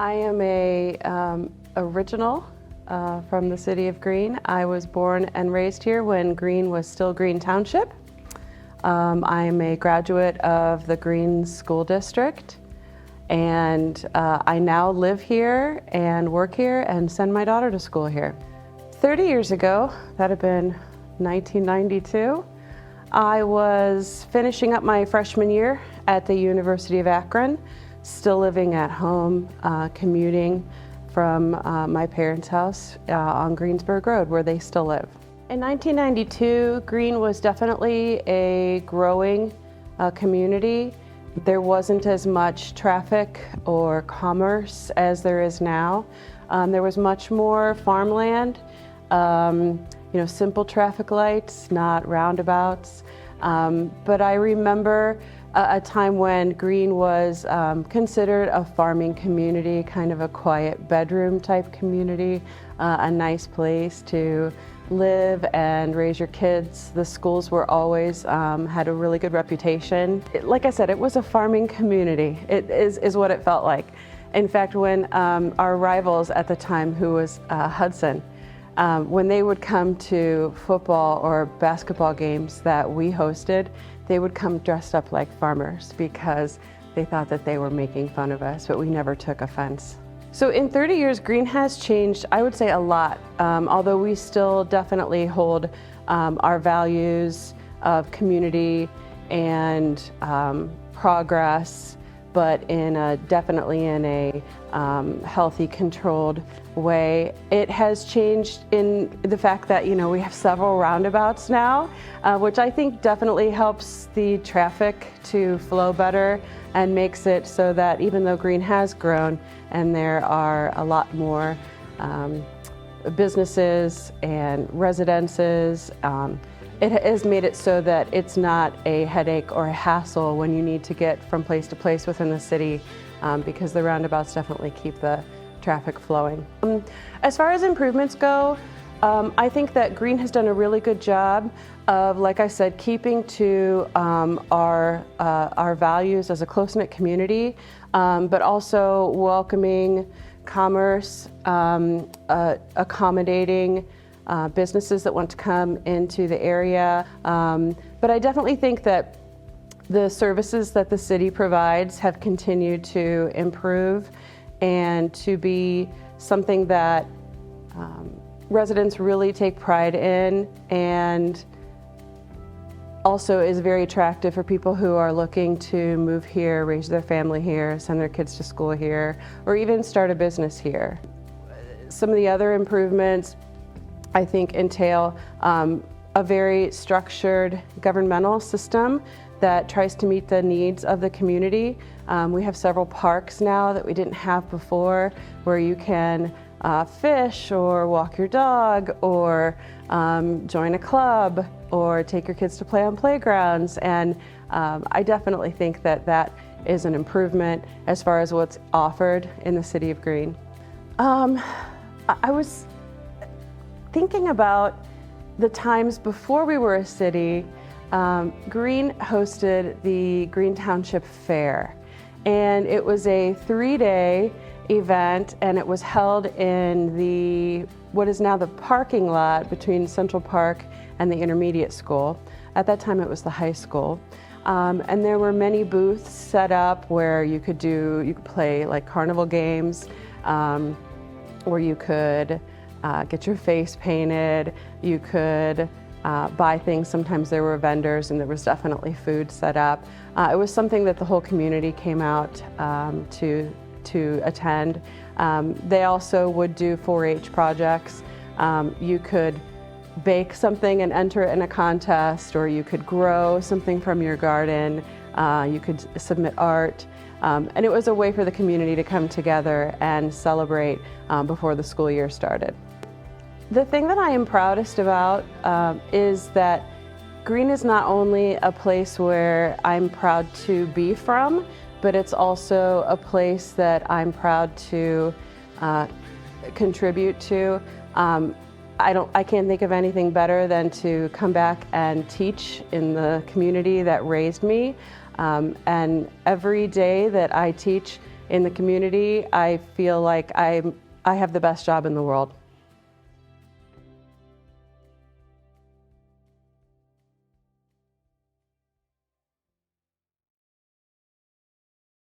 I am a original from the city of Greene. I was born and raised here when Greene was still Greene Township. I am a graduate of the Greene School District, and I now live here and work here and send my daughter to school here. 30 years ago, that had been 1992, I was finishing up my freshman year at the University of Akron, still living at home, commuting from my parents' house on Greensburg Road, where they still live. In 1992, Greene was definitely a growing community. There wasn't as much traffic or commerce as there is now. There was much more farmland, simple traffic lights, not roundabouts. But I remember a time when Greene was considered a farming community, kind of a quiet bedroom type community, a nice place to live and raise your kids. The schools were always had a really good reputation. Like I said, it was a farming community. It is what it felt like. In fact, when our rivals at the time, who was Hudson, when they would come to football or basketball games that we hosted, they would come dressed up like farmers because they thought that they were making fun of us, but we never took offense. So in 30 years, Greene has changed, I would say, a lot, although we still definitely hold our values of community and progress, but definitely in a healthy, controlled way. It has changed in the fact that, we have several roundabouts now, which I think definitely helps the traffic to flow better and makes it so that even though Greene has grown and there are a lot more businesses and residences, it has made it so that it's not a headache or a hassle when you need to get from place to place within the city, because the roundabouts definitely keep the traffic flowing. As far as improvements go, I think that Greene has done a really good job of, like I said, keeping to our values as a close-knit community, but also welcoming commerce, accommodating businesses that want to come into the area. But I definitely think that the services that the city provides have continued to improve and to be something that residents really take pride in, and also is very attractive for people who are looking to move here, raise their family here, send their kids to school here, or even start a business here. Some of the other improvements I think entail a very structured governmental system that tries to meet the needs of the community. We have several parks now that we didn't have before, where you can fish or walk your dog or join a club or take your kids to play on playgrounds. And I definitely think that that is an improvement as far as what's offered in the city of Greene. I was thinking about the times before we were a city. Greene hosted the Greene Township Fair, and it was a 3-day event, and it was held in what is now the parking lot between Central Park and the intermediate school. At that time it was the high school. And there were many booths set up where you could play like carnival games, where you could get your face painted, you could buy things. Sometimes there were vendors, and there was definitely food set up. It was something that the whole community came out to attend. They also would do 4-H projects. You could bake something and enter it in a contest, or you could grow something from your garden. You could submit art. And it was a way for the community to come together and celebrate before the school year started. The thing that I am proudest about is that Greene is not only a place where I'm proud to be from, but it's also a place that I'm proud to contribute to. I can't think of anything better than to come back and teach in the community that raised me. And every day that I teach in the community, I feel like I have the best job in the world.